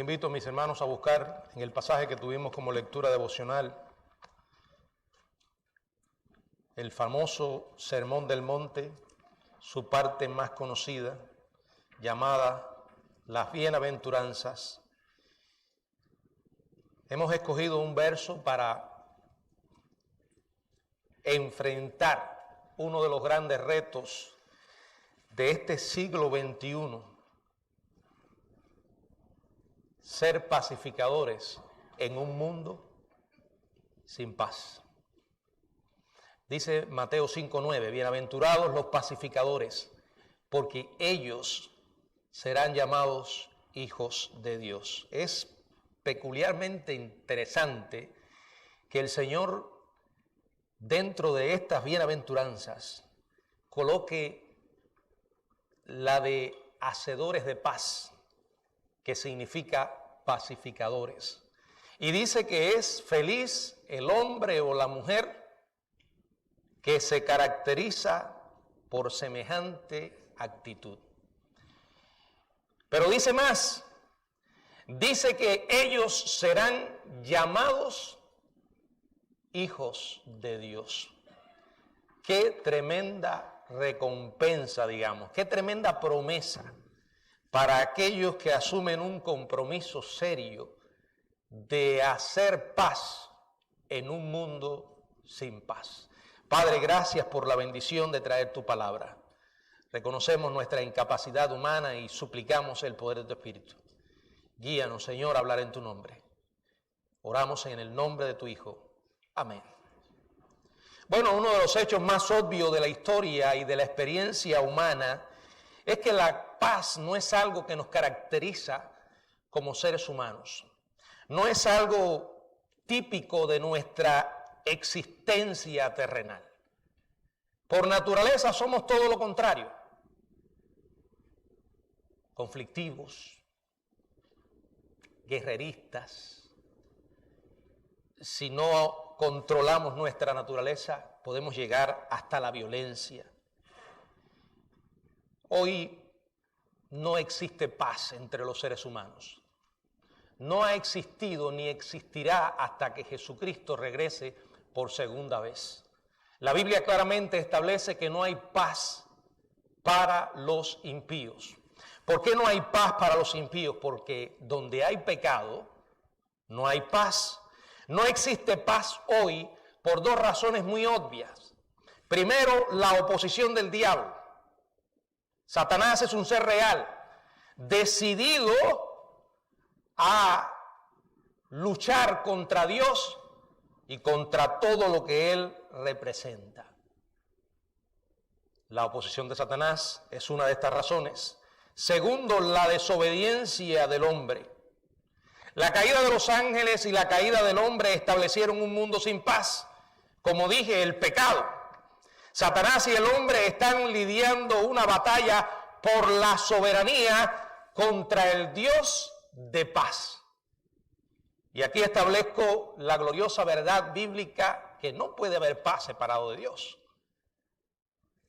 Yo invito a mis hermanos a buscar en el pasaje que tuvimos como lectura devocional el famoso Sermón del Monte, su parte más conocida, llamada las Bienaventuranzas. Hemos escogido un verso para enfrentar uno de los grandes retos de este siglo XXI, ser pacificadores en un mundo sin paz. Dice Mateo 5:9, bienaventurados los pacificadores, porque ellos serán llamados hijos de Dios. Es peculiarmente interesante que el Señor, dentro de estas bienaventuranzas, coloque la de hacedores de paz, que significa pacificadores. Y dice que es feliz el hombre o la mujer que se caracteriza por semejante actitud. Pero dice más, dice que ellos serán llamados hijos de Dios. Qué tremenda recompensa, digamos, qué tremenda promesa para aquellos que asumen un compromiso serio de hacer paz en un mundo sin paz. Padre, gracias por la bendición de traer tu palabra. Reconocemos nuestra incapacidad humana y suplicamos el poder de tu Espíritu. Guíanos, Señor, a hablar en tu nombre. Oramos en el nombre de tu Hijo. Amén. Bueno, uno de los hechos más obvios de la historia y de la experiencia humana es que la paz no es algo que nos caracteriza como seres humanos. No es algo típico de nuestra existencia terrenal. Por naturaleza somos todo lo contrario. Conflictivos, guerreristas. Si no controlamos nuestra naturaleza, podemos llegar hasta la violencia. Hoy no existe paz entre los seres humanos. No ha existido ni existirá hasta que Jesucristo regrese por segunda vez. La Biblia claramente establece que no hay paz para los impíos. ¿Por qué no hay paz para los impíos? Porque donde hay pecado, no hay paz. No existe paz hoy por dos razones muy obvias. Primero, la oposición del diablo. Satanás es un ser real, decidido a luchar contra Dios y contra todo lo que Él representa. La oposición de Satanás es una de estas razones. Segundo, la desobediencia del hombre. La caída de los ángeles y la caída del hombre establecieron un mundo sin paz. Como dije, el pecado. Satanás y el hombre están lidiando una batalla por la soberanía contra el Dios de paz. Y aquí establezco la gloriosa verdad bíblica que no puede haber paz separado de Dios.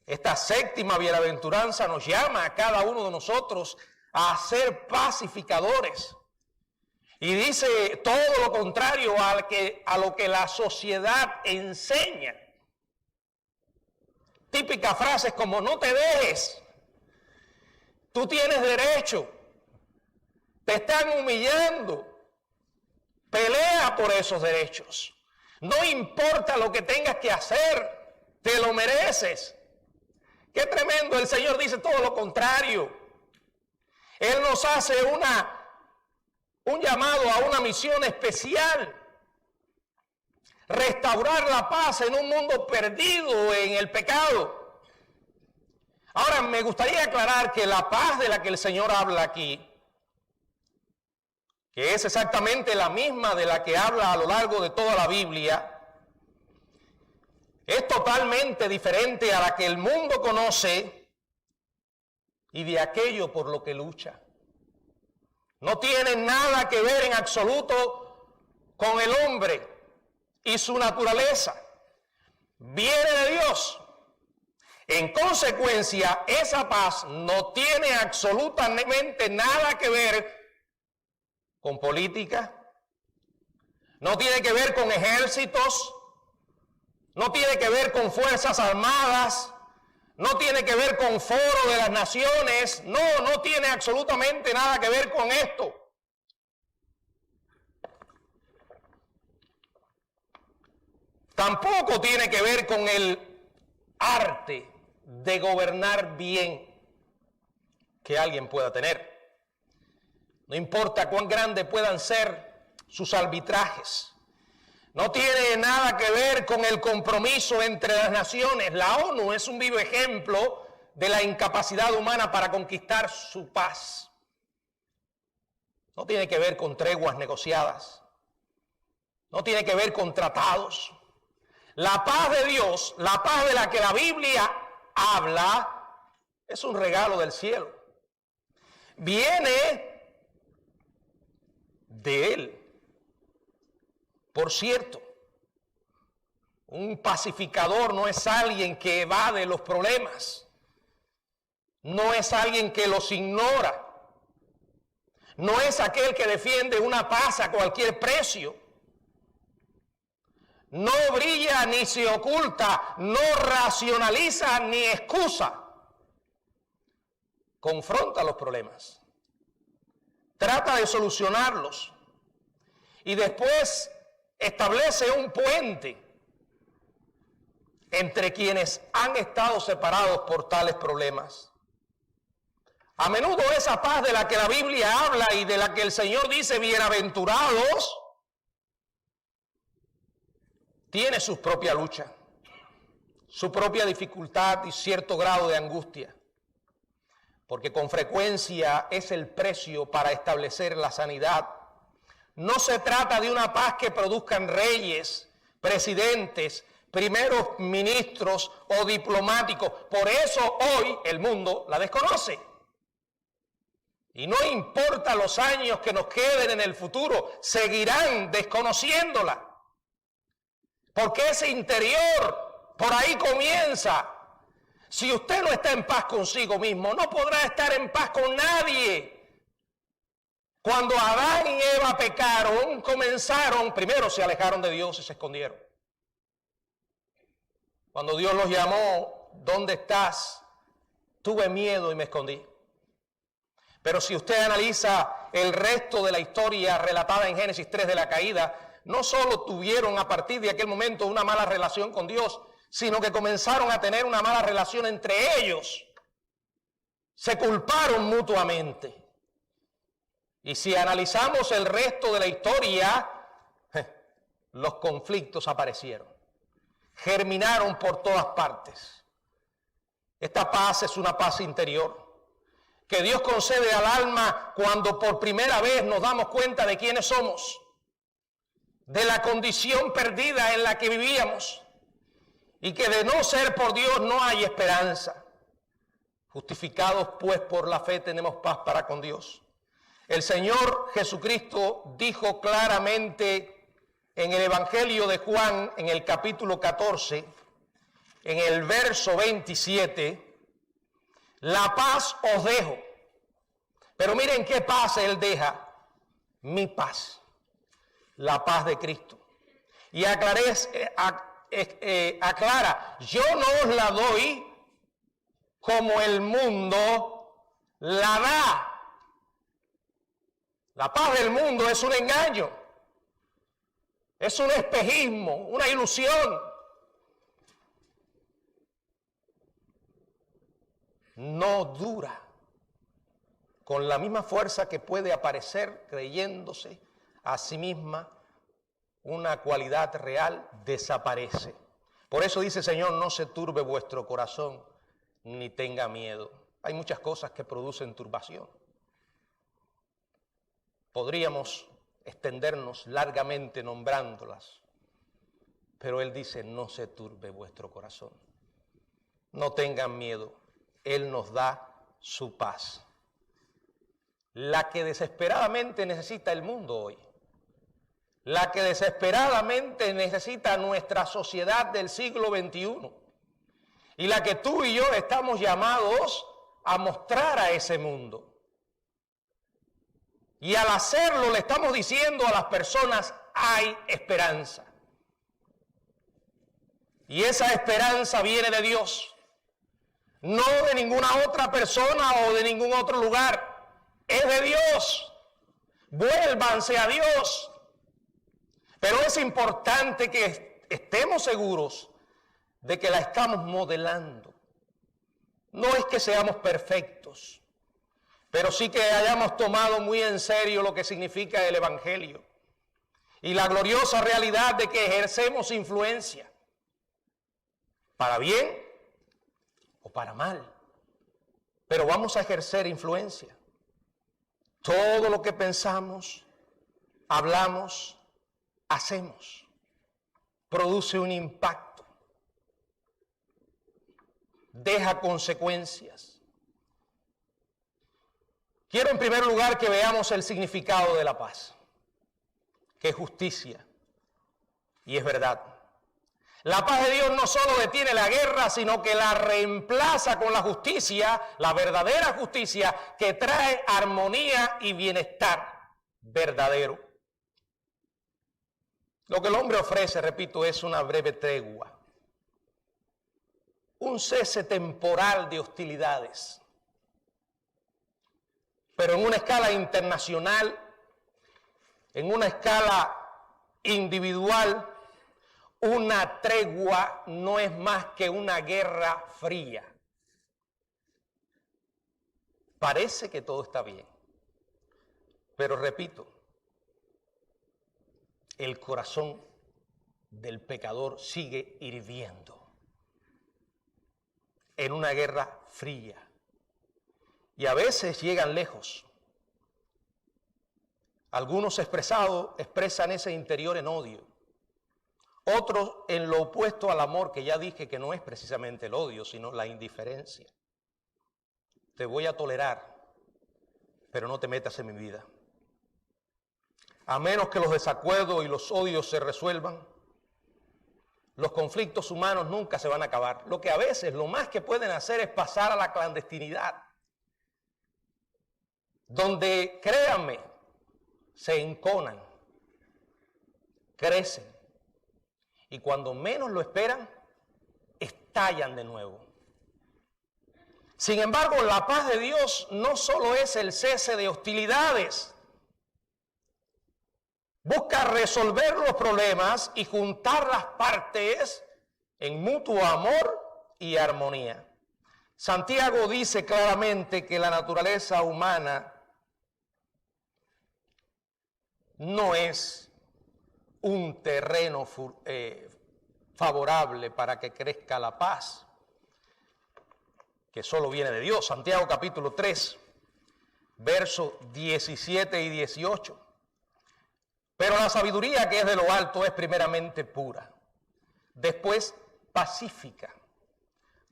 Esta séptima bienaventuranza nos llama a cada uno de nosotros a ser pacificadores. Y dice todo lo contrario a lo que la sociedad enseña. Típicas frases como no te dejes, tú tienes derecho, te están humillando. Pelea por esos derechos. No importa lo que tengas que hacer, te lo mereces. Qué tremendo, el Señor dice todo lo contrario. Él nos hace un llamado a una misión especial. Restaurar la paz en un mundo perdido en el pecado. Ahora, me gustaría aclarar que la paz de la que el Señor habla aquí, que es exactamente la misma de la que habla a lo largo de toda la Biblia, es totalmente diferente a la que el mundo conoce y de aquello por lo que lucha. No tiene nada que ver en absoluto con el hombre y su naturaleza. Viene de Dios. En consecuencia, esa paz no tiene absolutamente nada que ver con política, no tiene que ver con ejércitos, no tiene que ver con fuerzas armadas, no tiene que ver con foro de las naciones, no tiene absolutamente nada que ver con esto. Tampoco tiene que ver con el arte de gobernar bien que alguien pueda tener. No importa cuán grandes puedan ser sus arbitrajes. No tiene nada que ver con el compromiso entre las naciones. La ONU es un vivo ejemplo de la incapacidad humana para conquistar su paz. No tiene que ver con treguas negociadas. No tiene que ver con tratados. La paz de Dios, la paz de la que la Biblia habla, es un regalo del cielo. Viene de Él. Por cierto, un pacificador no es alguien que evade los problemas, no es alguien que los ignora, no es aquel que defiende una paz a cualquier precio, no brilla ni se oculta, no racionaliza ni excusa, confronta los problemas, trata de solucionarlos y después establece un puente entre quienes han estado separados por tales problemas. A menudo esa paz de la que la Biblia habla y de la que el Señor dice bienaventurados, tiene su propia lucha, su propia dificultad y cierto grado de angustia, porque con frecuencia es el precio para establecer la sanidad. No se trata de una paz que produzcan reyes, presidentes, primeros ministros o diplomáticos. Por eso hoy el mundo la desconoce. Y no importa los años que nos queden en el futuro, seguirán desconociéndola. Porque ese interior, por ahí comienza. Si usted no está en paz consigo mismo, no podrá estar en paz con nadie. Cuando Adán y Eva pecaron, primero se alejaron de Dios y se escondieron. Cuando Dios los llamó, ¿dónde estás? Tuve miedo y me escondí. Pero si usted analiza el resto de la historia relatada en Génesis 3 de la caída, no solo tuvieron a partir de aquel momento una mala relación con Dios, sino que comenzaron a tener una mala relación entre ellos. Se culparon mutuamente. Y si analizamos el resto de la historia, los conflictos aparecieron, germinaron por todas partes. Esta paz es una paz interior que Dios concede al alma cuando por primera vez nos damos cuenta de quiénes somos, de la condición perdida en la que vivíamos y que de no ser por Dios no hay esperanza. Justificados pues por la fe tenemos paz para con Dios. El Señor Jesucristo dijo claramente en el Evangelio de Juan, en el capítulo 14, en el verso 27, la paz os dejo. Pero miren qué paz Él deja, mi paz, la paz de Cristo. Y aclara, yo no os la doy como el mundo la da. La paz del mundo es un engaño, es un espejismo, una ilusión. No dura. Con la misma fuerza que puede aparecer creyéndose a sí misma una cualidad real, desaparece. Por eso dice el Señor, no se turbe vuestro corazón, ni tenga miedo. Hay muchas cosas que producen turbación. Podríamos extendernos largamente nombrándolas, pero Él dice, no se turbe vuestro corazón, no tengan miedo, Él nos da su paz. La que desesperadamente necesita el mundo hoy, la que desesperadamente necesita nuestra sociedad del siglo XXI, y la que tú y yo estamos llamados a mostrar a ese mundo. Y al hacerlo le estamos diciendo a las personas, hay esperanza. Y esa esperanza viene de Dios, no de ninguna otra persona o de ningún otro lugar. Es de Dios. Vuélvanse a Dios. Pero es importante que estemos seguros de que la estamos modelando. No es que seamos perfectos, pero sí que hayamos tomado muy en serio lo que significa el Evangelio y la gloriosa realidad de que ejercemos influencia, para bien o para mal, pero vamos a ejercer influencia. Todo lo que pensamos, hablamos, hacemos, produce un impacto, deja consecuencias. Quiero en primer lugar que veamos el significado de la paz, que es justicia y es verdad. La paz de Dios no solo detiene la guerra, sino que la reemplaza con la justicia, la verdadera justicia que trae armonía y bienestar verdadero. Lo que el hombre ofrece, repito, es una breve tregua, un cese temporal de hostilidades, pero en una escala internacional, en una escala individual, una tregua no es más que una guerra fría. Parece que todo está bien, pero repito, el corazón del pecador sigue hirviendo en una guerra fría. Y a veces llegan lejos. Algunos expresan ese interior en odio. Otros en lo opuesto al amor, que ya dije que no es precisamente el odio, sino la indiferencia. Te voy a tolerar, pero no te metas en mi vida. A menos que los desacuerdos y los odios se resuelvan, los conflictos humanos nunca se van a acabar. Lo que a veces, lo más que pueden hacer es pasar a la clandestinidad, donde, créanme, se enconan, crecen, y cuando menos lo esperan, estallan de nuevo. Sin embargo, la paz de Dios no solo es el cese de hostilidades, busca resolver los problemas y juntar las partes en mutuo amor y armonía. Santiago dice claramente que la naturaleza humana no es un terreno favorable para que crezca la paz, que solo viene de Dios. Santiago capítulo 3, versos 17 y 18. Pero la sabiduría que es de lo alto es primeramente pura, después pacífica,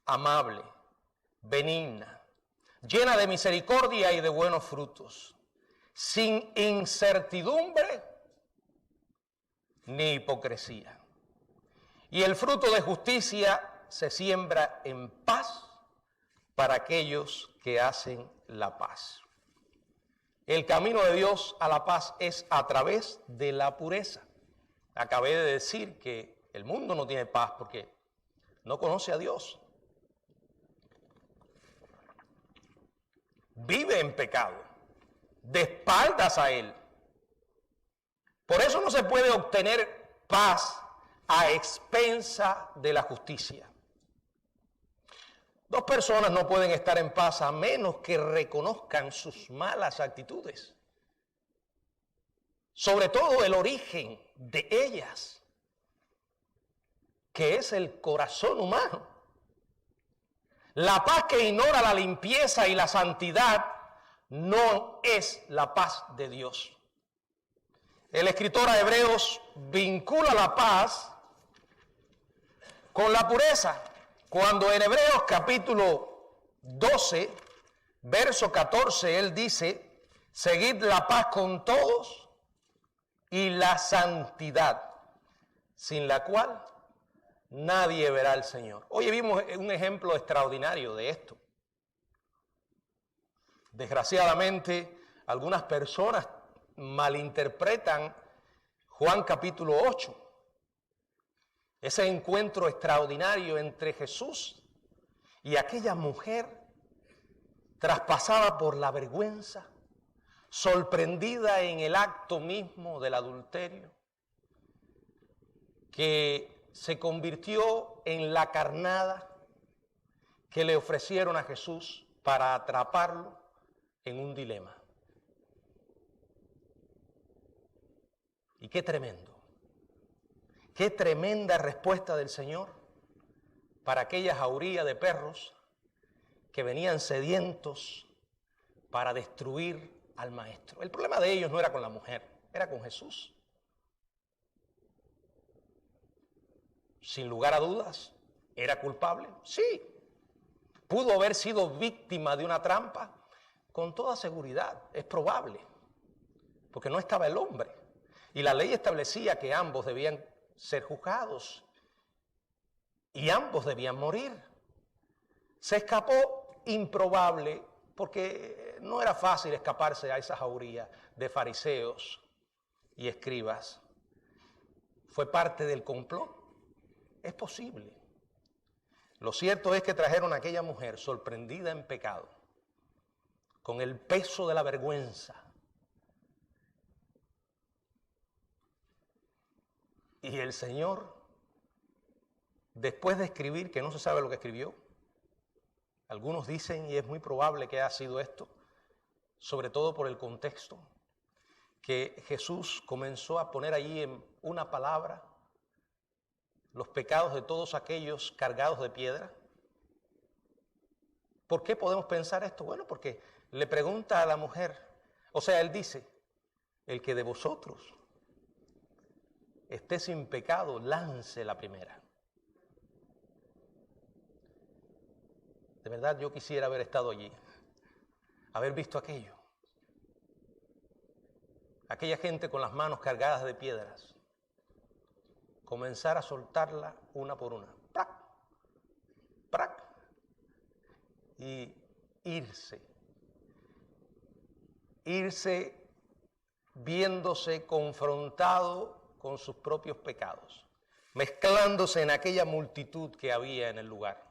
amable, benigna, llena de misericordia y de buenos frutos, sin incertidumbre ni hipocresía. Y el fruto de justicia se siembra en paz para aquellos que hacen la paz. El camino de Dios a la paz es a través de la pureza. Acabé de decir que el mundo no tiene paz porque no conoce a Dios. Vive en pecado, de espaldas a Él. Por eso no se puede obtener paz a expensa de la justicia. Dos personas no pueden estar en paz a menos que reconozcan sus malas actitudes, sobre todo el origen de ellas, que es el corazón humano. La paz que ignora la limpieza y la santidad no es la paz de Dios. El escritor a Hebreos vincula la paz con la pureza, cuando en Hebreos capítulo 12, verso 14, él dice: seguid la paz con todos y la santidad, sin la cual nadie verá al Señor. Hoy vimos un ejemplo extraordinario de esto. Desgraciadamente, algunas personas malinterpretan Juan capítulo 8. Ese encuentro extraordinario entre Jesús y aquella mujer traspasada por la vergüenza, sorprendida en el acto mismo del adulterio, que se convirtió en la carnada que le ofrecieron a Jesús para atraparlo en un dilema. Y qué tremendo, qué tremenda respuesta del Señor para aquella jauría de perros que venían sedientos para destruir al Maestro. El problema de ellos no era con la mujer, era con Jesús. Sin lugar a dudas, ¿era culpable? Sí. ¿Pudo haber sido víctima de una trampa? Con toda seguridad, es probable, porque no estaba el hombre. Y la ley establecía que ambos debían ser juzgados y ambos debían morir. Se escapó improbable, porque no era fácil escaparse a esa jauría de fariseos y escribas. ¿Fue parte del complot? Es posible. Lo cierto es que trajeron a aquella mujer sorprendida en pecado, con el peso de la vergüenza. Y el Señor, después de escribir, que no se sabe lo que escribió, algunos dicen, y es muy probable que haya sido esto, sobre todo por el contexto, que Jesús comenzó a poner allí en una palabra los pecados de todos aquellos cargados de piedra. ¿Por qué podemos pensar esto? Bueno, porque le pregunta a la mujer, o sea, él dice, el que de vosotros esté sin pecado, lance la primera. De verdad yo quisiera haber estado allí, haber visto aquello. Aquella gente con las manos cargadas de piedras, comenzar a soltarla una por una. ¡Prac! ¡Prac! Y irse viéndose confrontado con sus propios pecados, mezclándose en aquella multitud que había en el lugar,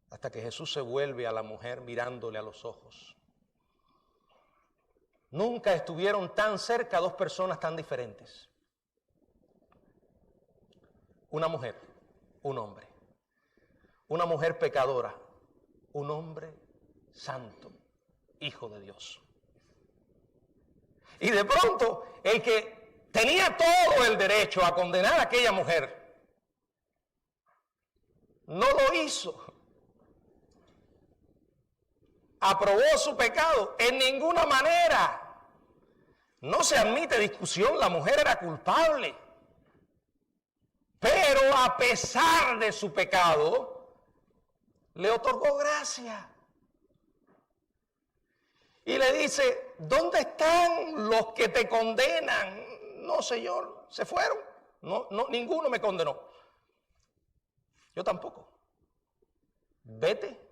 hasta que Jesús se vuelve a la mujer mirándole a los ojos. Nunca estuvieron tan cerca dos personas tan diferentes. Una mujer, un hombre. Una mujer pecadora, un hombre santo, hijo de Dios. Y de pronto, el que tenía todo el derecho a condenar a aquella mujer, no lo hizo. Aprobó su pecado en ninguna manera. No se admite discusión, la mujer era culpable. Pero a pesar de su pecado, le otorgó gracia. Y le dice, ¿dónde están los que te condenan? No, Señor, se fueron. No, ninguno me condenó. Yo tampoco. Vete.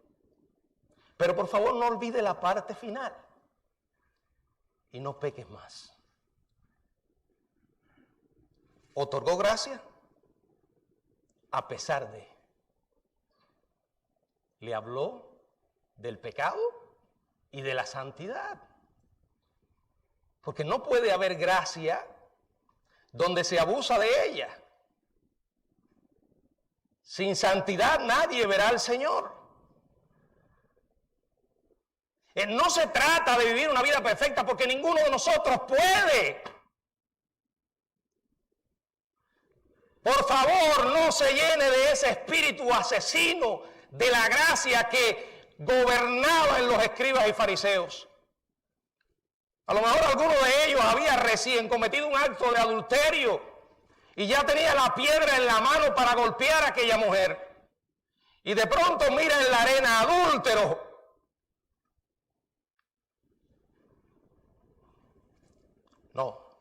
Pero por favor no olvide la parte final. Y no peques más. Otorgó gracia a pesar de. Le habló del pecado y de la santidad. Porque no puede haber gracia donde se abusa de ella. Sin santidad nadie verá al Señor. No se trata de vivir una vida perfecta porque ninguno de nosotros puede. Por favor, no se llene de ese espíritu asesino de la gracia que gobernaba en los escribas y fariseos. A lo mejor alguno de ellos había recién cometido un acto de adulterio y ya tenía la piedra en la mano para golpear a aquella mujer. Y de pronto mira en la arena adúltero.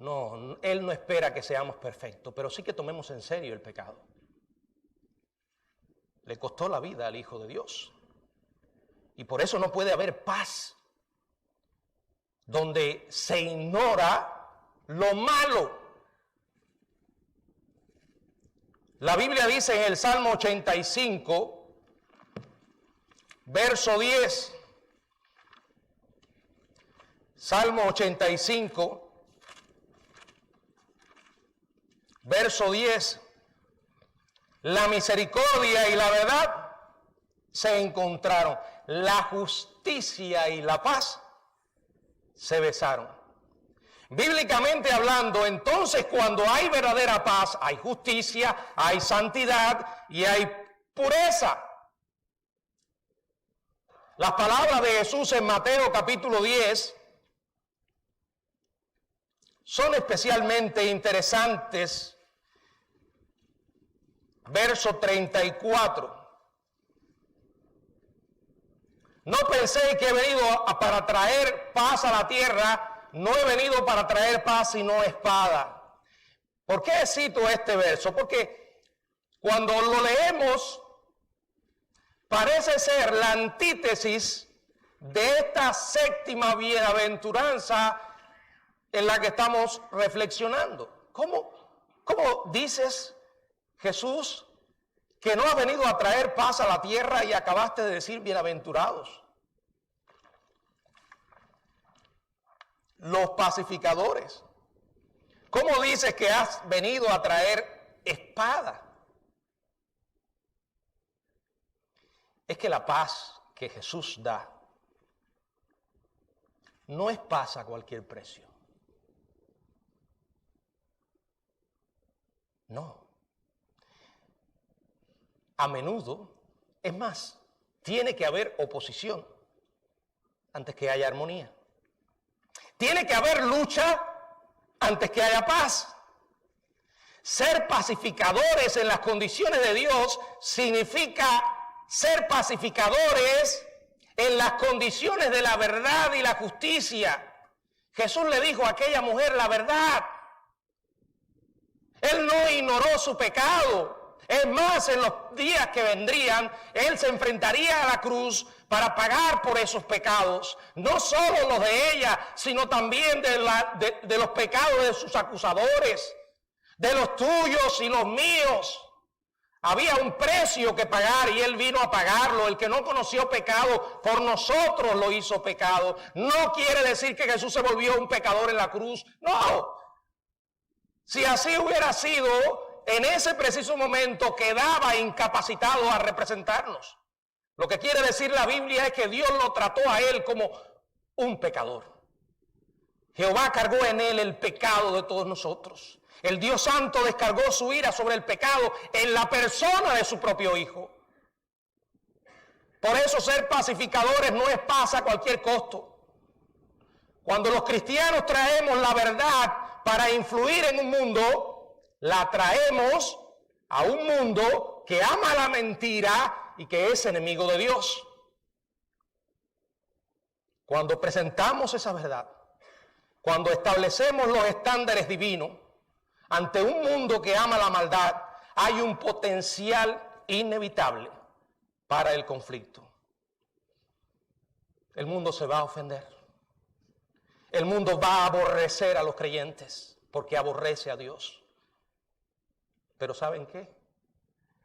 No, Él no espera que seamos perfectos, pero sí que tomemos en serio el pecado. Le costó la vida al Hijo de Dios. Y por eso no puede haber paz. donde se ignora lo malo. La Biblia dice en el Salmo 85, verso 10, Salmo 85, verso 10, la misericordia y la verdad se encontraron, la justicia y la paz se besaron. Bíblicamente hablando, entonces cuando hay verdadera paz, hay justicia, hay santidad y hay pureza. Las palabras de Jesús en Mateo capítulo 10 son especialmente interesantes. Verso 34. No penséis que he venido para traer paz a la tierra, no he venido para traer paz sino espada. ¿Por qué cito este verso? Porque cuando lo leemos parece ser la antítesis de esta séptima bienaventuranza en la que estamos reflexionando. ¿Cómo dices, Jesús, que no has venido a traer paz a la tierra y acabaste de decir bienaventurados? Los pacificadores. ¿Cómo dices que has venido a traer espada? Es que la paz que Jesús da no es paz a cualquier precio. No. A menudo, es más, tiene que haber oposición antes que haya armonía. Tiene que haber lucha antes que haya paz. Ser pacificadores en las condiciones de Dios significa ser pacificadores en las condiciones de la verdad y la justicia. Jesús le dijo a aquella mujer la verdad. Él no ignoró su pecado. Es más, en los días que vendrían, Él se enfrentaría a la cruz para pagar por esos pecados. No solo los de ella, sino también de los pecados de sus acusadores, de los tuyos y los míos. Había un precio que pagar y Él vino a pagarlo. El que no conoció pecado, por nosotros lo hizo pecado. No quiere decir que Jesús se volvió un pecador en la cruz. No. Si así hubiera sido, en ese preciso momento quedaba incapacitado a representarnos. Lo que quiere decir la Biblia es que Dios lo trató a Él como un pecador. Jehová cargó en Él el pecado de todos nosotros. El Dios Santo descargó su ira sobre el pecado en la persona de su propio Hijo. Por eso ser pacificadores no es paz a cualquier costo. Cuando los cristianos traemos la verdad para influir en un mundo, la traemos a un mundo que ama la mentira y que es enemigo de Dios. Cuando presentamos esa verdad, cuando establecemos los estándares divinos ante un mundo que ama la maldad, hay un potencial inevitable para el conflicto. El mundo se va a ofender. El mundo va a aborrecer a los creyentes porque aborrece a Dios. Pero ¿saben qué?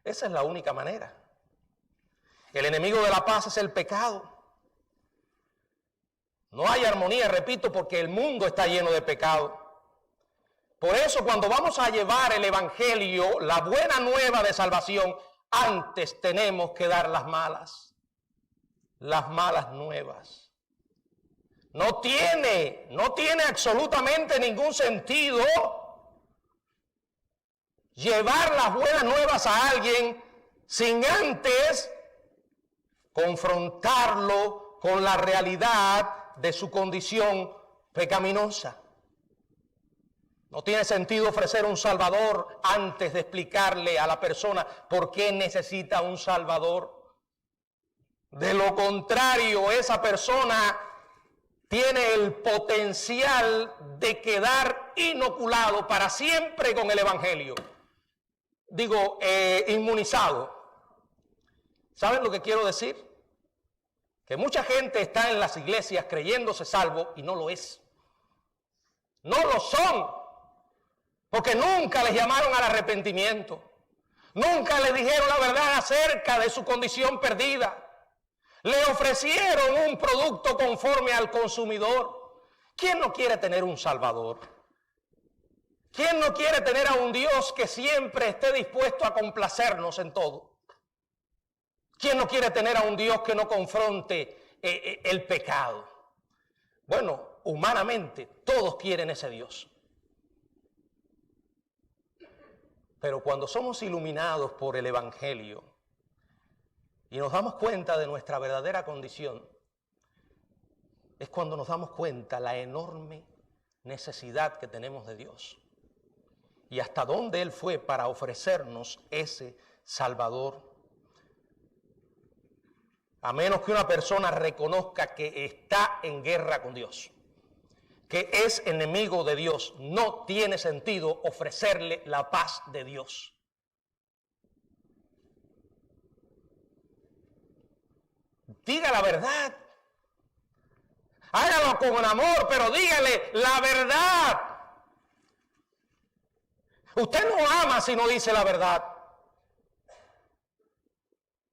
Esa es la única manera. El enemigo de la paz es el pecado. No hay armonía, repito, porque el mundo está lleno de pecado. Por eso cuando vamos a llevar el evangelio, la buena nueva de salvación, antes tenemos que dar las malas nuevas. No tiene absolutamente ningún sentido llevar las buenas nuevas a alguien sin antes confrontarlo con la realidad de su condición pecaminosa. No tiene sentido ofrecer un Salvador antes de explicarle a la persona por qué necesita un Salvador. De lo contrario, esa persona tiene el potencial de quedar inoculado para siempre con el evangelio. Inmunizado. ¿Saben lo que quiero decir? que mucha gente está en las iglesias creyéndose salvo y no lo es. No lo son, porque nunca les llamaron al arrepentimiento. Nunca les dijeron la verdad acerca de su condición perdida. Le ofrecieron un producto conforme al consumidor. ¿Quién no quiere tener un Salvador? ¿Quién no quiere tener a un Dios que siempre esté dispuesto a complacernos en todo? ¿Quién no quiere tener a un Dios que no confronte el pecado? Bueno, humanamente todos quieren ese Dios. Pero cuando somos iluminados por el Evangelio y nos damos cuenta de nuestra verdadera condición, es cuando nos damos cuenta la enorme necesidad que tenemos de Dios y hasta dónde Él fue para ofrecernos ese Salvador. A menos que una persona reconozca que está en guerra con Dios, que es enemigo de Dios, no tiene sentido ofrecerle la paz de Dios. Diga la verdad. Hágalo con amor, pero dígale la verdad. Usted no ama si no dice la verdad.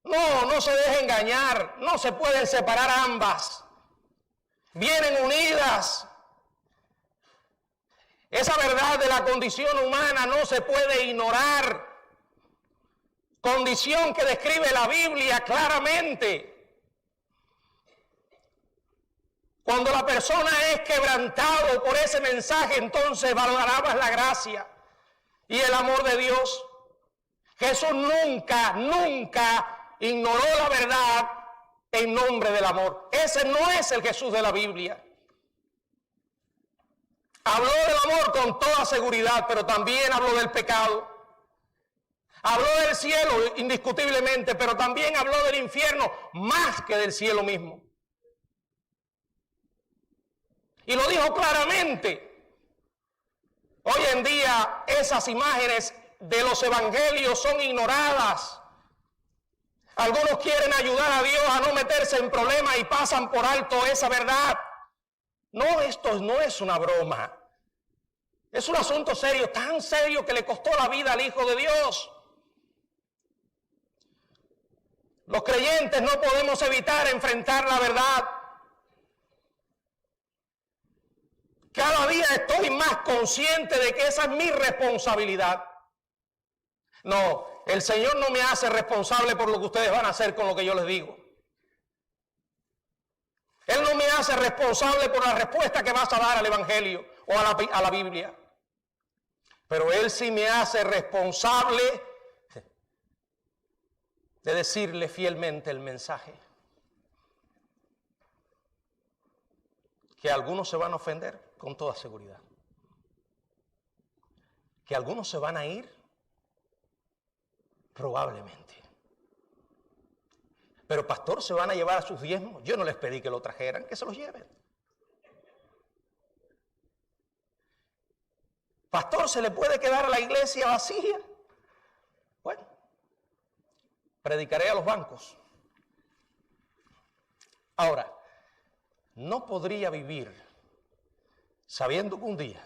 No se deje engañar. No se pueden separar ambas. Vienen unidas. Esa verdad de la condición humana no se puede ignorar. Condición que describe la Biblia claramente. Cuando la persona es quebrantado por ese mensaje, entonces valorará la gracia y el amor de Dios. Jesús nunca ignoró la verdad en nombre del amor. Ese no es el Jesús de la Biblia. Habló del amor con toda seguridad, pero también habló del pecado. Habló del cielo indiscutiblemente, pero también habló del infierno más que del cielo mismo. Y lo dijo claramente. Hoy en día esas imágenes de los evangelios son ignoradas. Algunos quieren ayudar a Dios a no meterse en problemas y pasan por alto esa verdad. No, esto no es una broma. Es un asunto serio, tan serio que le costó la vida al Hijo de Dios. Los creyentes no podemos evitar enfrentar la verdad. Cada día estoy más consciente de que esa es mi responsabilidad. No, el Señor no me hace responsable por lo que ustedes van a hacer con lo que yo les digo. Él no me hace responsable por la respuesta que vas a dar al Evangelio o a la Biblia. Pero Él sí me hace responsable de decirle fielmente el mensaje. Que algunos se van a ofender, con toda seguridad. Que algunos se van a ir, probablemente. Pero pastor, ¿se van a llevar a sus diezmos? Yo no les pedí que lo trajeran, que se los lleven. Pastor, ¿se le puede quedar a la iglesia vacía? Bueno, predicaré a los bancos. Ahora, no podría vivir sabiendo que un día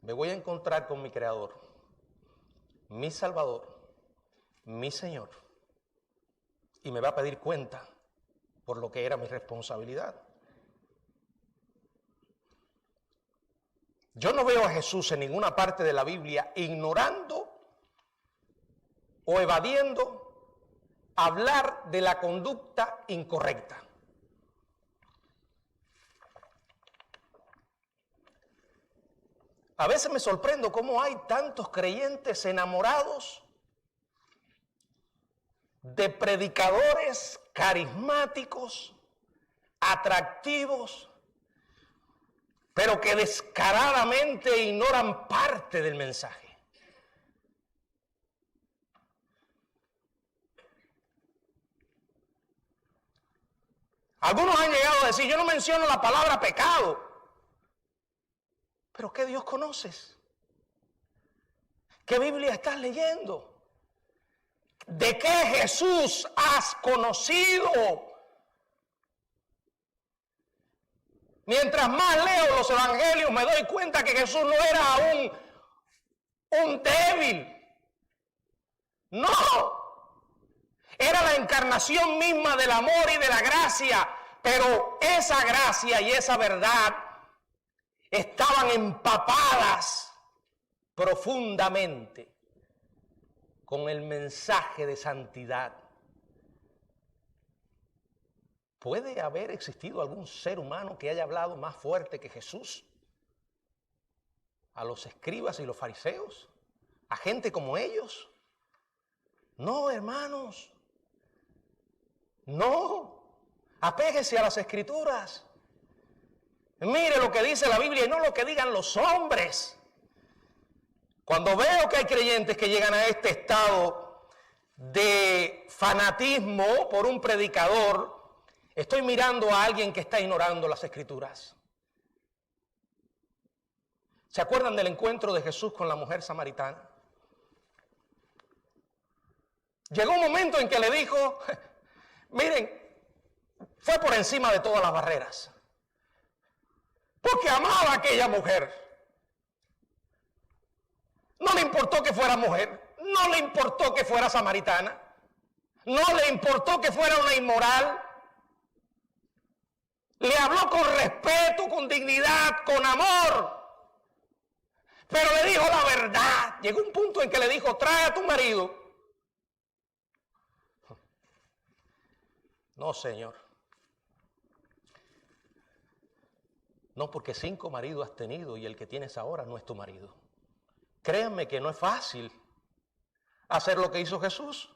me voy a encontrar con mi Creador, mi Salvador, mi Señor, y me va a pedir cuenta por lo que era mi responsabilidad. Yo no veo a Jesús en ninguna parte de la Biblia ignorando o evadiendo hablar de la conducta incorrecta. A veces me sorprendo cómo hay tantos creyentes enamorados de predicadores carismáticos, atractivos, pero que descaradamente ignoran parte del mensaje. Algunos han llegado a decir, yo no menciono la palabra pecado. ¿Pero qué Dios conoces? ¿Qué Biblia estás leyendo? ¿De qué Jesús has conocido? Mientras más leo los evangelios me doy cuenta que Jesús no era un débil. No. Era la encarnación misma del amor y de la gracia. Pero esa gracia y esa verdad estaban empapadas profundamente con el mensaje de santidad. ¿Puede haber existido algún ser humano que haya hablado más fuerte que Jesús? ¿A los escribas y los fariseos? ¿A gente como ellos? No, hermanos. No. Apéguese a las Escrituras. Mire lo que dice la Biblia y no lo que digan los hombres. Cuando veo que hay creyentes que llegan a este estado de fanatismo por un predicador, estoy mirando a alguien que está ignorando las Escrituras. ¿Se acuerdan del encuentro de Jesús con la mujer samaritana? Llegó un momento en que le dijo, miren, fue por encima de todas las barreras, porque amaba a aquella mujer. No le importó que fuera mujer, no le importó que fuera samaritana, no le importó que fuera una inmoral. Le habló con respeto, con dignidad, con amor. Pero le dijo la verdad. Llegó un punto en que le dijo, trae a tu marido. No, Señor. No, porque 5 maridos has tenido y el que tienes ahora no es tu marido. Créanme que no es fácil hacer lo que hizo Jesús.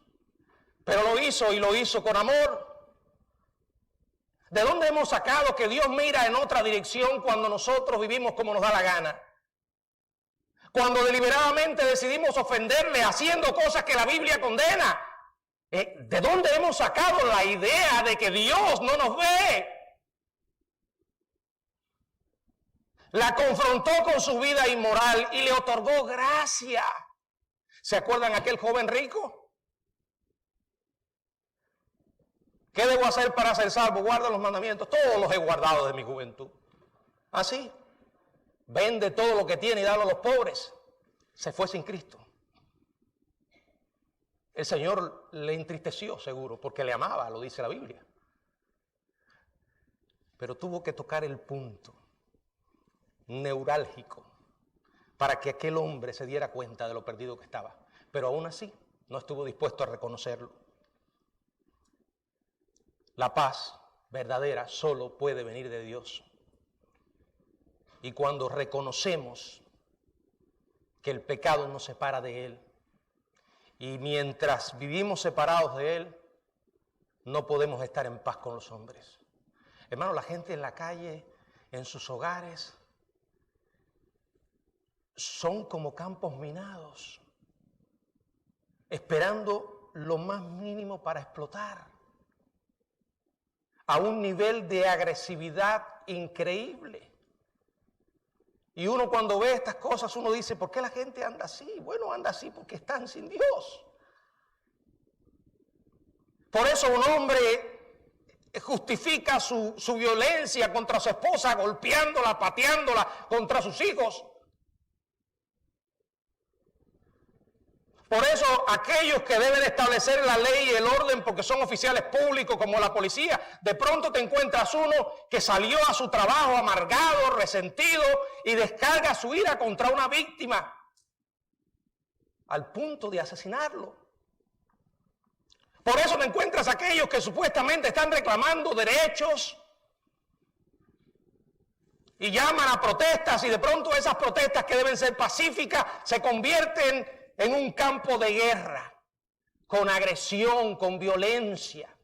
Pero lo hizo y lo hizo con amor. ¿De dónde hemos sacado que Dios mira en otra dirección cuando nosotros vivimos como nos da la gana? Cuando deliberadamente decidimos ofenderle haciendo cosas que la Biblia condena. ¿De dónde hemos sacado la idea de que Dios no nos ve? La confrontó con su vida inmoral y le otorgó gracia. ¿Se acuerdan aquel joven rico? ¿Qué debo hacer para ser salvo? Guarda los mandamientos. Todos los he guardado de mi juventud. Así. Vende todo lo que tiene y dalo a los pobres. Se fue sin Cristo. El Señor le entristeció, seguro, porque le amaba, lo dice la Biblia. Pero tuvo que tocar el punto neurálgico para que aquel hombre se diera cuenta de lo perdido que estaba. Pero aún así, no estuvo dispuesto a reconocerlo. La paz verdadera solo puede venir de Dios. Y cuando reconocemos que el pecado nos separa de Él, y mientras vivimos separados de Él, no podemos estar en paz con los hombres. Hermano, la gente en la calle, en sus hogares, son como campos minados, esperando lo más mínimo para explotar, a un nivel de agresividad increíble. Y uno cuando ve estas cosas, uno dice, ¿por qué la gente anda así? Bueno, anda así porque están sin Dios. Por eso un hombre justifica su violencia contra su esposa, golpeándola, pateándola, contra sus hijos. Por eso aquellos que deben establecer la ley y el orden porque son oficiales públicos como la policía, de pronto te encuentras uno que salió a su trabajo amargado, resentido y descarga su ira contra una víctima al punto de asesinarlo. Por eso te encuentras aquellos que supuestamente están reclamando derechos y llaman a protestas y de pronto esas protestas que deben ser pacíficas se convierten en un campo de guerra, con agresión, con violencia.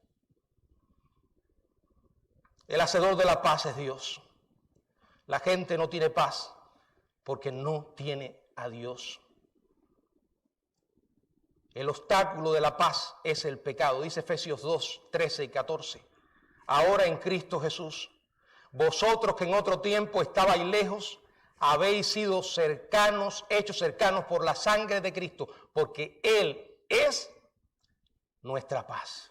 El hacedor de la paz es Dios. La gente no tiene paz porque no tiene a Dios. El obstáculo de la paz es el pecado. Dice Efesios 2, 13 y 14. Ahora en Cristo Jesús, vosotros que en otro tiempo estabais lejos, habéis sido cercanos, hechos cercanos por la sangre de Cristo, porque Él es nuestra paz.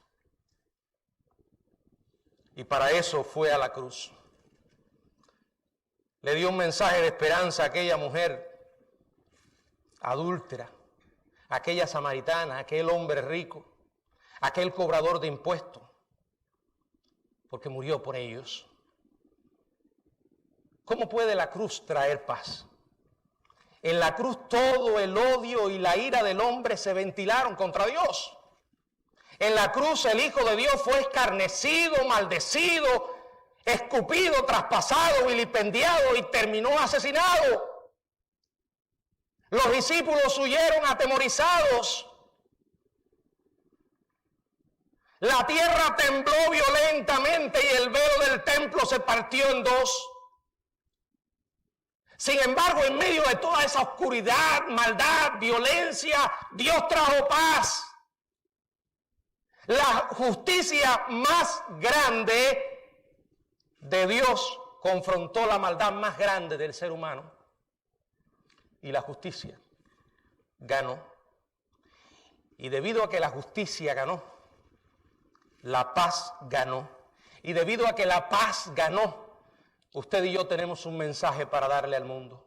Y para eso fue a la cruz. Le dio un mensaje de esperanza a aquella mujer adúltera, a aquella samaritana, a aquel hombre rico, a aquel cobrador de impuestos, porque murió por ellos. ¿Cómo puede la cruz traer paz? En la cruz todo el odio y la ira del hombre se ventilaron contra Dios. En la cruz el Hijo de Dios fue escarnecido, maldecido, escupido, traspasado, vilipendiado y terminó asesinado. Los discípulos huyeron atemorizados. La tierra tembló violentamente y el velo del templo se partió en dos. Sin embargo, en medio de toda esa oscuridad, maldad, violencia, Dios trajo paz. La justicia más grande de Dios confrontó la maldad más grande del ser humano. Y la justicia ganó. Y debido a que la justicia ganó, la paz ganó. Y debido a que la paz ganó, usted y yo tenemos un mensaje para darle al mundo.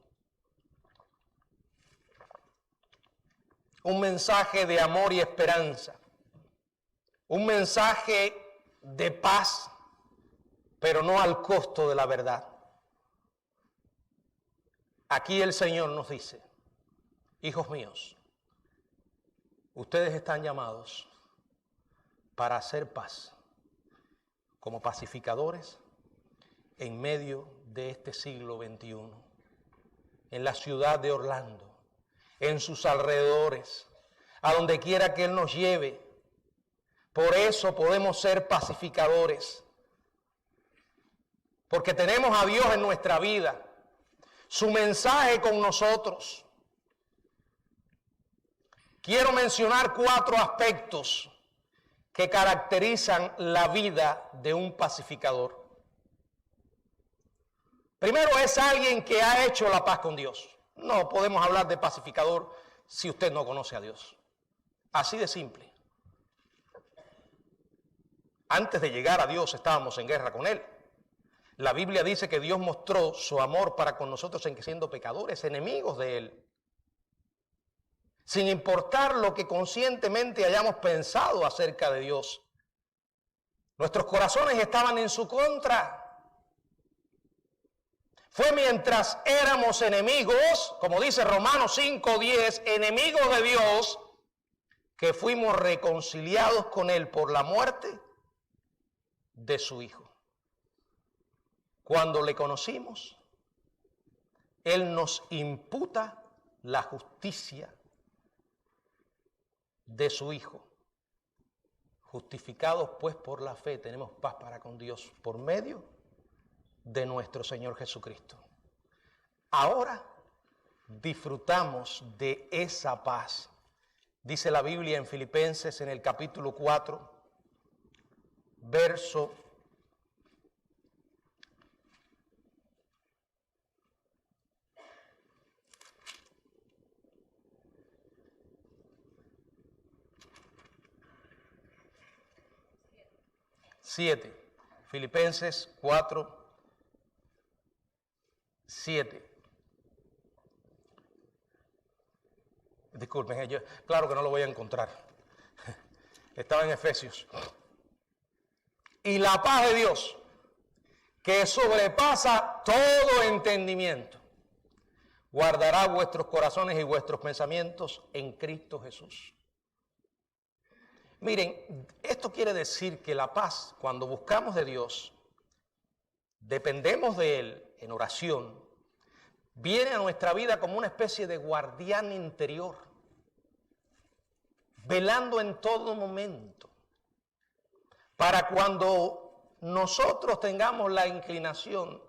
Un mensaje de amor y esperanza. Un mensaje de paz, pero no al costo de la verdad. Aquí el Señor nos dice, hijos míos, ustedes están llamados para hacer paz como pacificadores en medio de este siglo XXI, en la ciudad de Orlando, en sus alrededores, a donde quiera que Él nos lleve. Por eso podemos ser pacificadores, porque tenemos a Dios en nuestra vida, su mensaje con nosotros. Quiero mencionar 4 aspectos que caracterizan la vida de un pacificador. Primero, es alguien que ha hecho la paz con Dios. No podemos hablar de pacificador si usted no conoce a Dios. Así de simple. Antes de llegar a Dios estábamos en guerra con Él. La Biblia dice que Dios mostró su amor para con nosotros en que siendo pecadores, enemigos de Él, sin importar lo que conscientemente hayamos pensado acerca de Dios, nuestros corazones estaban en su contra. Fue mientras éramos enemigos, como dice Romanos 5:10, enemigos de Dios, que fuimos reconciliados con Él por la muerte de su Hijo. Cuando le conocimos, Él nos imputa la justicia de su Hijo. Justificados pues por la fe, tenemos paz para con Dios por medio de nuestro Señor Jesucristo. Ahora disfrutamos de esa paz. Dice la Biblia en Filipenses en el capítulo 4, verso 7. Filipenses 4, 7. Disculpen, yo claro que no lo voy a encontrar. Estaba en Efesios. Y la paz de Dios, que sobrepasa todo entendimiento, guardará vuestros corazones y vuestros pensamientos en Cristo Jesús. Miren, esto quiere decir que la paz, cuando buscamos de Dios, dependemos de Él en oración, viene a nuestra vida como una especie de guardián interior, velando en todo momento, para cuando nosotros tengamos la inclinación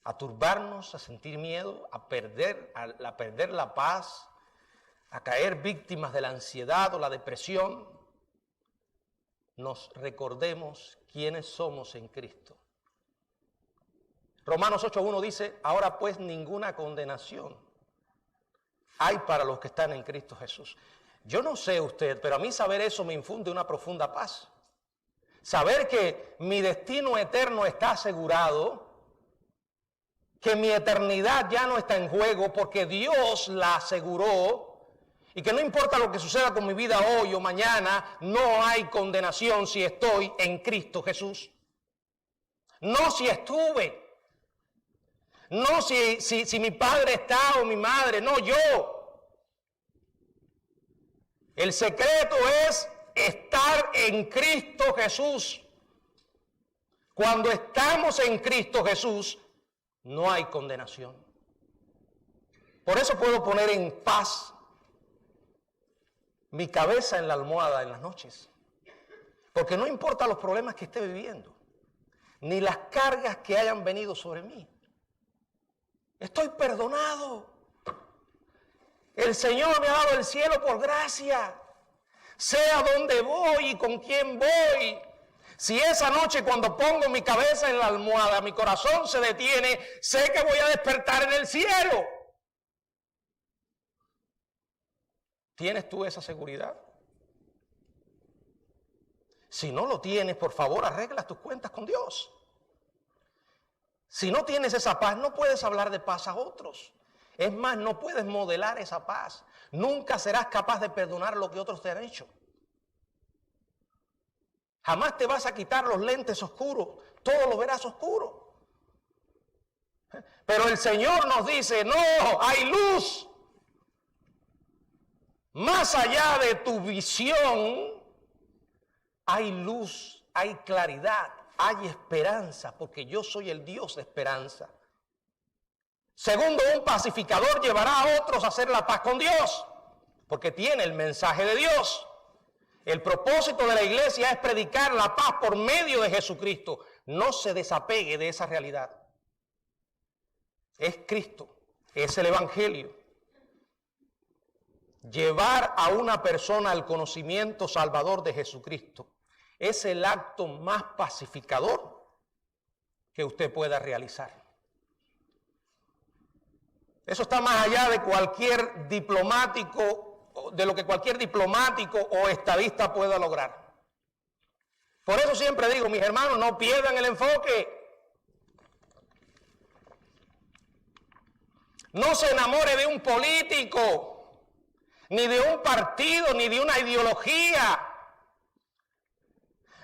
a turbarnos, a sentir miedo, a perder la paz, a caer víctimas de la ansiedad o la depresión, nos recordemos quiénes somos en Cristo. Romanos 8:1 dice, ahora pues ninguna condenación hay para los que están en Cristo Jesús. Yo no sé usted, pero a mí saber eso me infunde una profunda paz. Saber que mi destino eterno está asegurado, que mi eternidad ya no está en juego porque Dios la aseguró, y que no importa lo que suceda con mi vida hoy o mañana, no hay condenación si estoy en Cristo Jesús. No si estuve, no si mi padre está o mi madre, no yo. El secreto es estar en Cristo Jesús. Cuando estamos en Cristo Jesús, no hay condenación. Por eso puedo poner en paz mi cabeza en la almohada en las noches. Porque no importa los problemas que esté viviendo, ni las cargas que hayan venido sobre mí. Estoy perdonado. El Señor me ha dado el cielo por gracia. Sé a dónde voy y con quién voy. Si esa noche cuando pongo mi cabeza en la almohada, mi corazón se detiene, sé que voy a despertar en el cielo. ¿Tienes tú esa seguridad? Si no lo tienes, por favor, arregla tus cuentas con Dios. Si no tienes esa paz, no puedes hablar de paz a otros. Es más, no puedes modelar esa paz. Nunca serás capaz de perdonar lo que otros te han hecho. Jamás te vas a quitar los lentes oscuros. Todo lo verás oscuro. Pero el Señor nos dice, no, hay luz. Más allá de tu visión, hay luz, hay claridad, hay esperanza, porque yo soy el Dios de esperanza. Segundo, un pacificador llevará a otros a hacer la paz con Dios, porque tiene el mensaje de Dios. El propósito de la iglesia es predicar la paz por medio de Jesucristo. No se desapegue de esa realidad. Es Cristo, es el Evangelio. Llevar a una persona al conocimiento salvador de Jesucristo es el acto más pacificador que usted pueda realizar. Eso está más allá de cualquier diplomático, de lo que cualquier diplomático o estadista pueda lograr. Por eso siempre digo, mis hermanos, no pierdan el enfoque. No se enamore de un político, ni de un partido, ni de una ideología.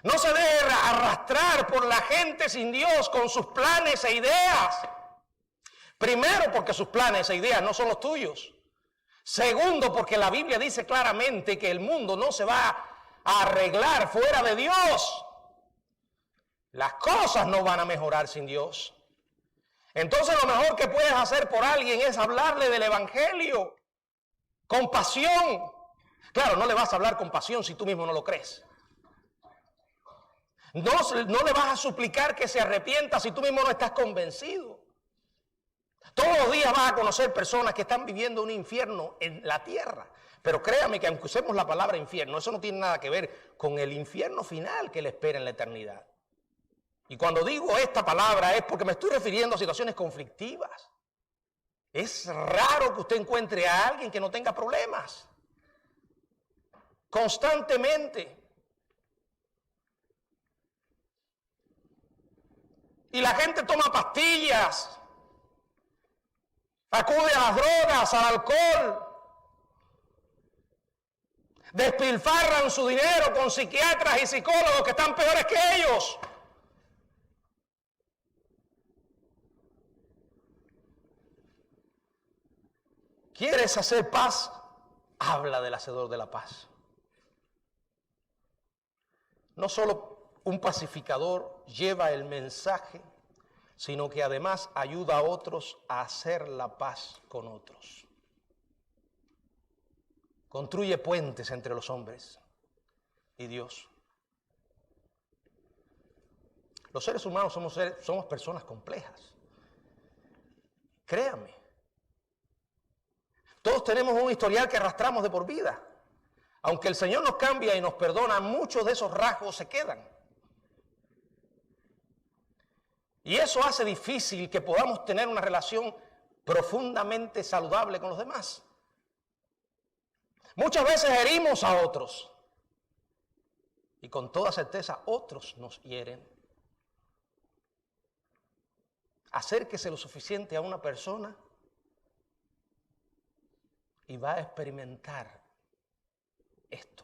No se deje arrastrar por la gente sin Dios con sus planes e ideas. Primero, porque sus planes e ideas no son los tuyos. Segundo, porque la Biblia dice claramente que el mundo no se va a arreglar fuera de Dios. Las cosas no van a mejorar sin Dios. Entonces lo mejor que puedes hacer por alguien es hablarle del Evangelio. Con pasión. Claro, no le vas a hablar con pasión si tú mismo no lo crees. No le vas a suplicar que se arrepienta si tú mismo no estás convencido. Todos los días vas a conocer personas que están viviendo un infierno en la tierra. Pero créame que aunque usemos la palabra infierno, eso no tiene nada que ver con el infierno final que le espera en la eternidad. Y cuando digo esta palabra es porque me estoy refiriendo a situaciones conflictivas. Es raro que usted encuentre a alguien que no tenga problemas. Constantemente. Y la gente toma pastillas, acude a las drogas, al alcohol, despilfarran su dinero con psiquiatras y psicólogos que están peores que ellos. ¿Quieres hacer paz? Habla del hacedor de la paz. No solo un pacificador lleva el mensaje, sino que además ayuda a otros a hacer la paz con otros. Construye puentes entre los hombres y Dios. Los seres humanos somos personas complejas. Créanme. Todos tenemos un historial que arrastramos de por vida. Aunque el Señor nos cambia y nos perdona, muchos de esos rasgos se quedan. Y eso hace difícil que podamos tener una relación profundamente saludable con los demás. Muchas veces herimos a otros y con toda certeza otros nos hieren. Acérquese lo suficiente a una persona y va a experimentar esto.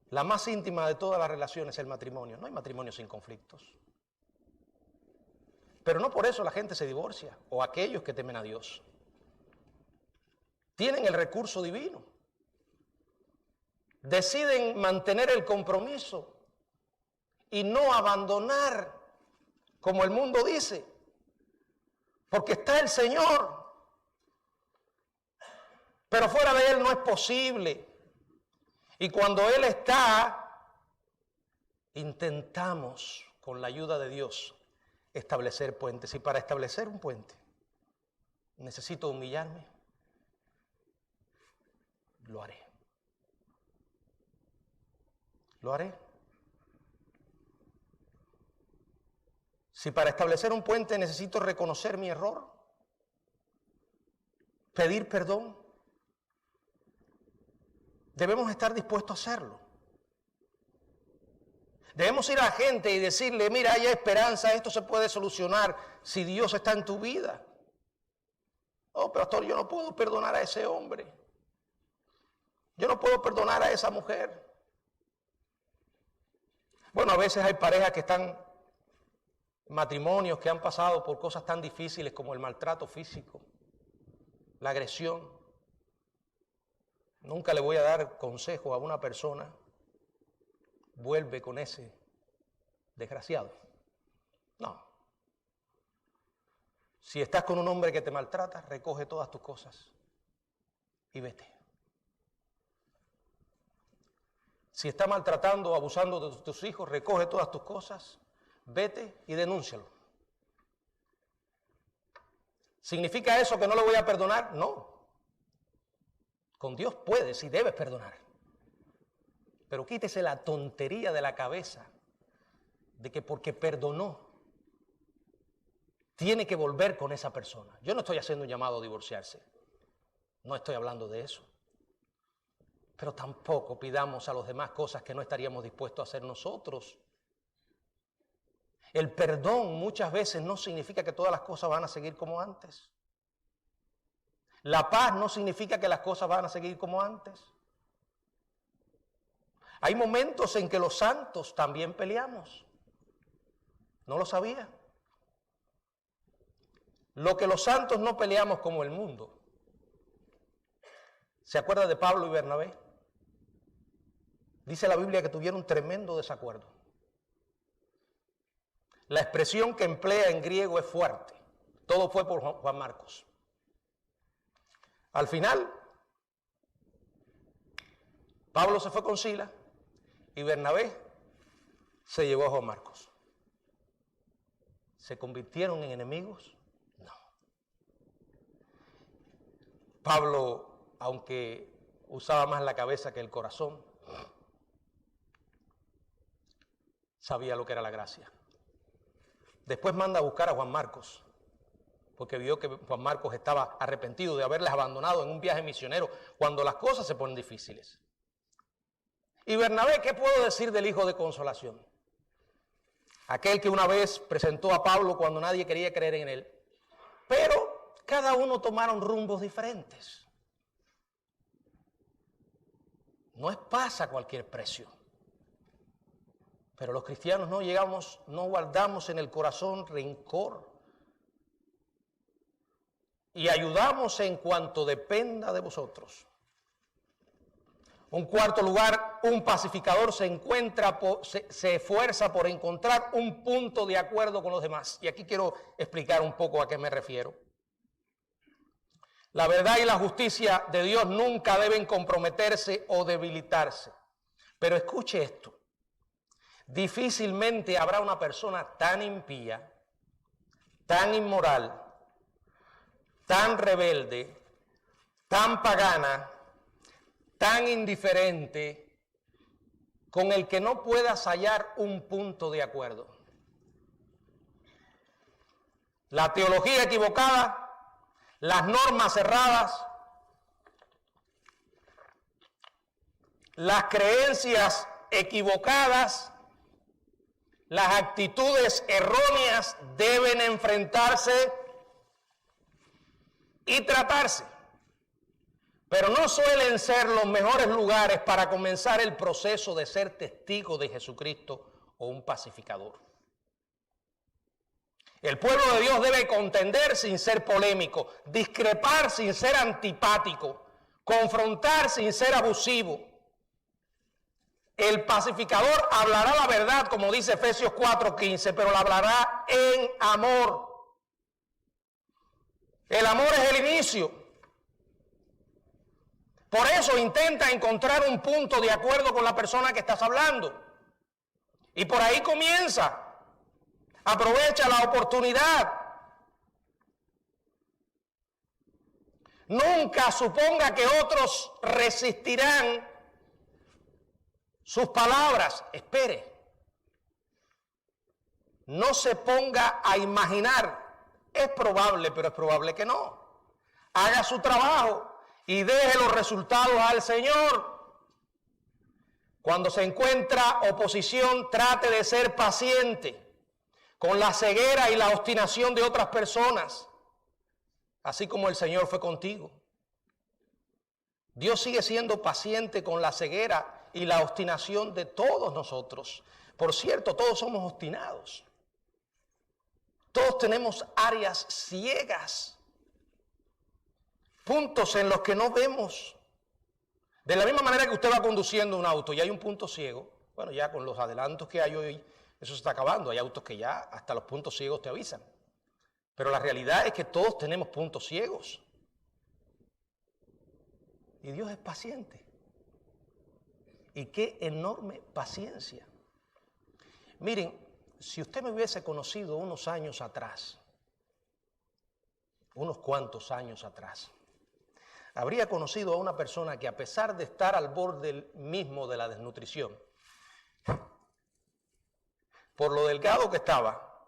La más íntima de todas las relaciones es el matrimonio. No hay matrimonio sin conflictos. Pero no por eso la gente se divorcia, o aquellos que temen a Dios. Tienen el recurso divino. Deciden mantener el compromiso y no abandonar, como el mundo dice, porque está el Señor. Pero fuera de Él no es posible. Y cuando Él está, intentamos, con la ayuda de Dios, establecer puentes. Y para establecer un puente, necesito humillarme. Lo haré. Lo haré. Si para establecer un puente necesito reconocer mi error, pedir perdón, debemos estar dispuestos a hacerlo. Debemos ir a la gente y decirle, mira, hay esperanza, esto se puede solucionar si Dios está en tu vida. Oh, pastor, yo no puedo perdonar a ese hombre. Yo no puedo perdonar a esa mujer. Bueno, a veces hay parejas que están, matrimonios que han pasado por cosas tan difíciles como el maltrato físico, la agresión. Nunca le voy a dar consejo a una persona, vuelve con ese desgraciado. No. Si estás con un hombre que te maltrata, recoge todas tus cosas y vete. Si está maltratando o abusando de tus hijos, recoge todas tus cosas, vete y denúncialo. ¿Significa eso que no lo voy a perdonar? No. Con Dios puedes y debes perdonar. Pero quítese la tontería de la cabeza de que porque perdonó, tiene que volver con esa persona. Yo no estoy haciendo un llamado a divorciarse. No estoy hablando de eso. Pero tampoco pidamos a los demás cosas que no estaríamos dispuestos a hacer nosotros. El perdón muchas veces no significa que todas las cosas van a seguir como antes. La paz no significa que las cosas van a seguir como antes. Hay momentos en que los santos también peleamos. ¿No lo sabía? Lo que los santos no peleamos como el mundo. ¿Se acuerda de Pablo y Bernabé? Dice la Biblia que tuvieron un tremendo desacuerdo. La expresión que emplea en griego es fuerte. Todo fue por Juan Marcos. Al final, Pablo se fue con Silas y Bernabé se llevó a Juan Marcos. ¿Se convirtieron en enemigos? No. Pablo, aunque usaba más la cabeza que el corazón, sabía lo que era la gracia. Después manda a buscar a Juan Marcos, porque vio que Juan Marcos estaba arrepentido de haberles abandonado en un viaje misionero cuando las cosas se ponen difíciles. Y Bernabé, ¿qué puedo decir del hijo de consolación? Aquel que una vez presentó a Pablo cuando nadie quería creer en él. Pero cada uno tomaron rumbos diferentes. No es paz a cualquier precio. Pero los cristianos no guardamos en el corazón rencor. Y ayudamos en cuanto dependa de vosotros. En cuarto lugar, un pacificador se esfuerza por encontrar un punto de acuerdo con los demás. Y aquí quiero explicar un poco a qué me refiero. La verdad y la justicia de Dios nunca deben comprometerse o debilitarse. Pero escuche esto. Difícilmente habrá una persona tan impía, tan inmoral, tan rebelde, tan pagana, tan indiferente, con el que no puedas hallar un punto de acuerdo. La teología equivocada, las normas erradas, las creencias equivocadas, las actitudes erróneas deben enfrentarse y tratarse. Pero no suelen ser los mejores lugares para comenzar el proceso de ser testigo de Jesucristo o un pacificador. El pueblo de Dios debe contender sin ser polémico, discrepar sin ser antipático, confrontar sin ser abusivo. El pacificador hablará la verdad, como dice Efesios 4:15, pero la hablará en amor. El amor es el inicio. Por eso intenta encontrar un punto de acuerdo con la persona que estás hablando. Y por ahí comienza. Aprovecha la oportunidad. Nunca suponga que otros resistirán sus palabras. Espere. No se ponga a imaginar. Es probable, pero es probable que no. Haga su trabajo y deje los resultados al Señor. Cuando se encuentra oposición, trate de ser paciente con la ceguera y la obstinación de otras personas, así como el Señor fue contigo. Dios sigue siendo paciente con la ceguera y la obstinación de todos nosotros. Por cierto, todos somos obstinados. Todos tenemos áreas ciegas, puntos en los que no vemos. De la misma manera que usted va conduciendo un auto y hay un punto ciego, bueno, ya con los adelantos que hay hoy, eso se está acabando. Hay autos que ya hasta los puntos ciegos te avisan. Pero la realidad es que todos tenemos puntos ciegos. Y Dios es paciente. Y qué enorme paciencia. Miren, si usted me hubiese conocido unos años atrás, unos cuantos años atrás, habría conocido a una persona que, a pesar de estar al borde mismo de la desnutrición, por lo delgado que estaba,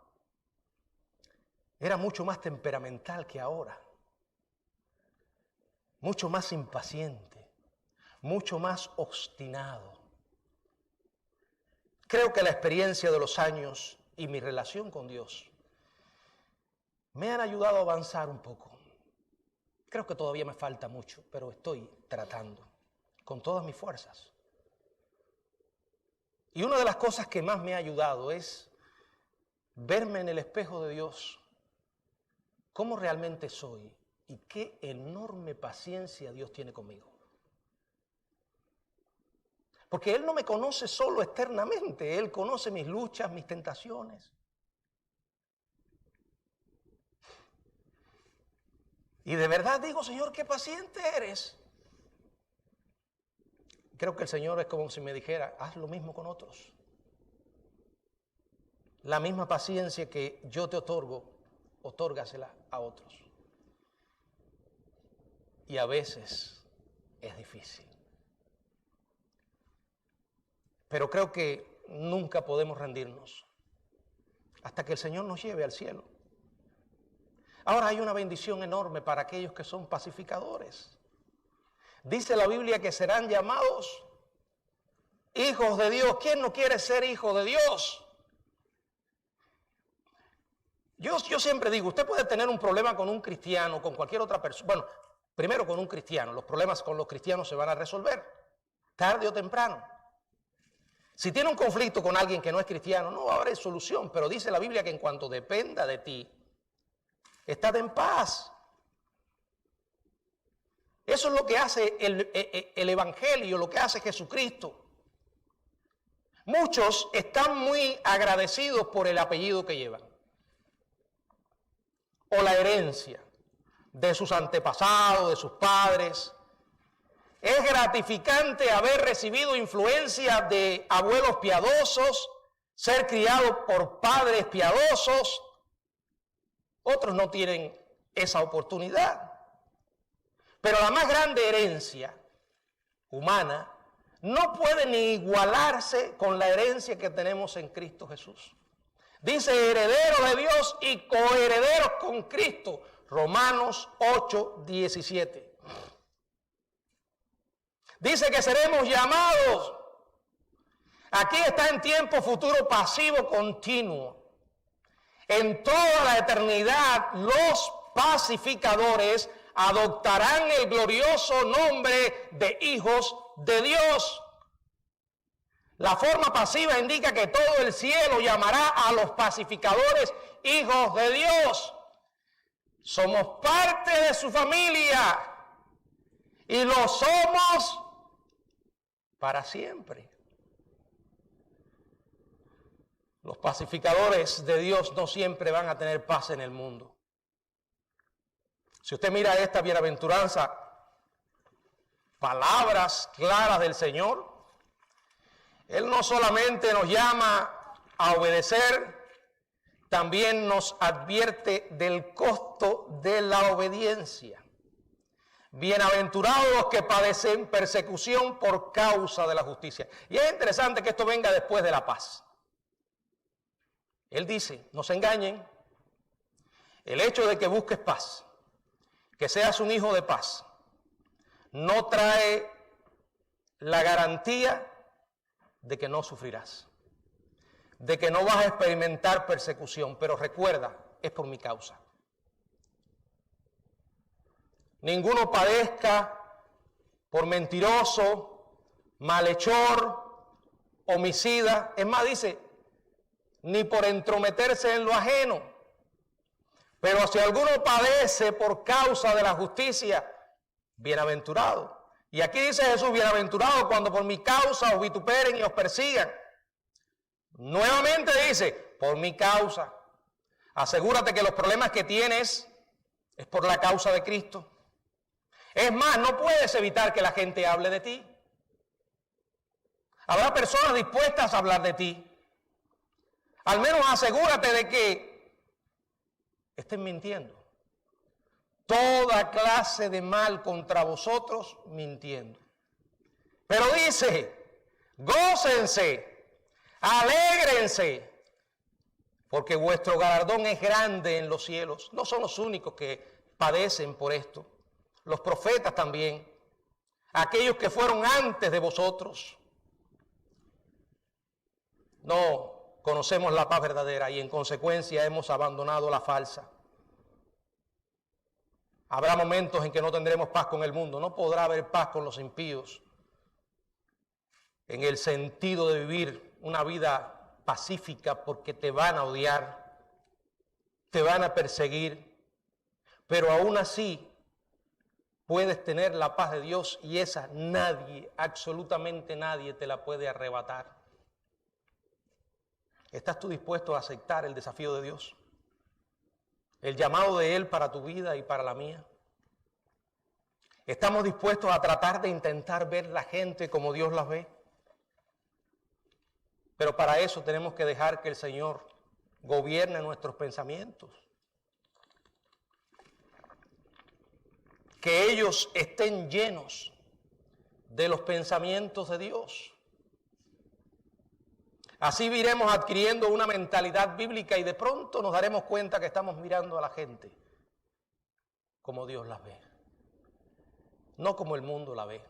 era mucho más temperamental que ahora, mucho más impaciente, mucho más obstinado. Creo que la experiencia de los años y mi relación con Dios me han ayudado a avanzar un poco. Creo que todavía me falta mucho, pero estoy tratando con todas mis fuerzas. Y una de las cosas que más me ha ayudado es verme en el espejo de Dios, cómo realmente soy y qué enorme paciencia Dios tiene conmigo. Porque Él no me conoce solo externamente, Él conoce mis luchas, mis tentaciones. Y de verdad digo, Señor, qué paciente eres. Creo que el Señor es como si me dijera, haz lo mismo con otros. La misma paciencia que yo te otorgo, otórgasela a otros. Y a veces es difícil. Pero creo que nunca podemos rendirnos hasta que el Señor nos lleve al cielo. Ahora hay una bendición enorme para aquellos que son pacificadores. Dice la Biblia que serán llamados hijos de Dios. ¿Quién no quiere ser hijo de Dios? Yo siempre digo, usted puede tener un problema con un cristiano, con cualquier otra persona. Bueno, primero con un cristiano. Los problemas con los cristianos se van a resolver, tarde o temprano. Si tiene un conflicto con alguien que no es cristiano, no va a haber solución. Pero dice la Biblia que en cuanto dependa de ti, estad en paz. Eso es lo que hace el Evangelio, lo que hace Jesucristo. Muchos están muy agradecidos por el apellido que llevan, o la herencia de sus antepasados, de sus padres. Es gratificante haber recibido influencia de abuelos piadosos, ser criado por padres piadosos. Otros no tienen esa oportunidad. Pero la más grande herencia humana no puede ni igualarse con la herencia que tenemos en Cristo Jesús. Dice heredero de Dios y coherederos con Cristo. Romanos 8:17. Dice que seremos llamados. Aquí está en tiempo futuro pasivo continuo. En toda la eternidad los pacificadores adoptarán el glorioso nombre de hijos de Dios. La forma pasiva indica que todo el cielo llamará a los pacificadores hijos de Dios. Somos parte de su familia y lo somos para siempre. Los pacificadores de Dios no siempre van a tener paz en el mundo. Si usted mira esta bienaventuranza, palabras claras del Señor, Él no solamente nos llama a obedecer, también nos advierte del costo de la obediencia. Bienaventurados los que padecen persecución por causa de la justicia. Y es interesante que esto venga después de la paz. Él dice, no se engañen, el hecho de que busques paz, que seas un hijo de paz, no trae la garantía de que no sufrirás, de que no vas a experimentar persecución, pero recuerda, es por mi causa. Ninguno padezca por mentiroso, malhechor, homicida, es más, dice, ni por entrometerse en lo ajeno. Pero si alguno padece por causa de la justicia, bienaventurado. Y aquí dice Jesús, bienaventurado cuando por mi causa os vituperen y os persigan. Nuevamente dice, por mi causa. Asegúrate que los problemas que tienes es por la causa de Cristo. Es más, no puedes evitar que la gente hable de ti. Habrá personas dispuestas a hablar de ti. Al menos asegúrate de que estén mintiendo. Toda clase de mal contra vosotros mintiendo. Pero dice, gócense, alégrense, porque vuestro galardón es grande en los cielos. No son los únicos que padecen por esto. Los profetas también, aquellos que fueron antes de vosotros. No conocemos la paz verdadera y en consecuencia hemos abandonado la falsa. Habrá momentos en que no tendremos paz con el mundo, no podrá haber paz con los impíos, en el sentido de vivir una vida pacífica porque te van a odiar, te van a perseguir, pero aún así puedes tener la paz de Dios y esa nadie, absolutamente nadie te la puede arrebatar. ¿Estás tú dispuesto a aceptar el desafío de Dios? El llamado de Él para tu vida y para la mía. ¿Estamos dispuestos a tratar de intentar ver la gente como Dios las ve? Pero para eso tenemos que dejar que el Señor gobierne nuestros pensamientos. Que ellos estén llenos de los pensamientos de Dios. Así iremos adquiriendo una mentalidad bíblica y de pronto nos daremos cuenta que estamos mirando a la gente como Dios las ve. No como el mundo la ve.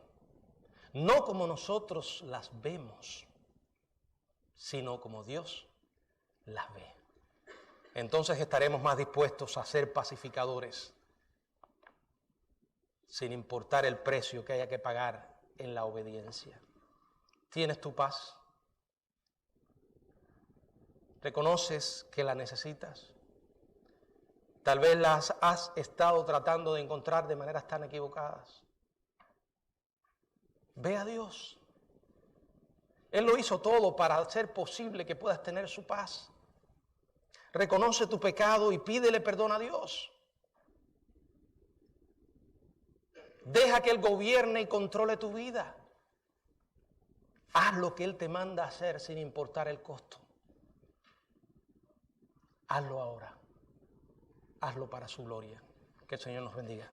No como nosotros las vemos, sino como Dios las ve. Entonces estaremos más dispuestos a ser pacificadores, sin importar el precio que haya que pagar en la obediencia. ¿Tienes tu paz? ¿Reconoces que la necesitas? Tal vez las has estado tratando de encontrar de maneras tan equivocadas. Ve a Dios. Él lo hizo todo para hacer posible que puedas tener su paz. Reconoce tu pecado y pídele perdón a Dios. Deja que Él gobierne y controle tu vida. Haz lo que Él te manda hacer sin importar el costo. Hazlo ahora. Hazlo para su gloria. Que el Señor nos bendiga.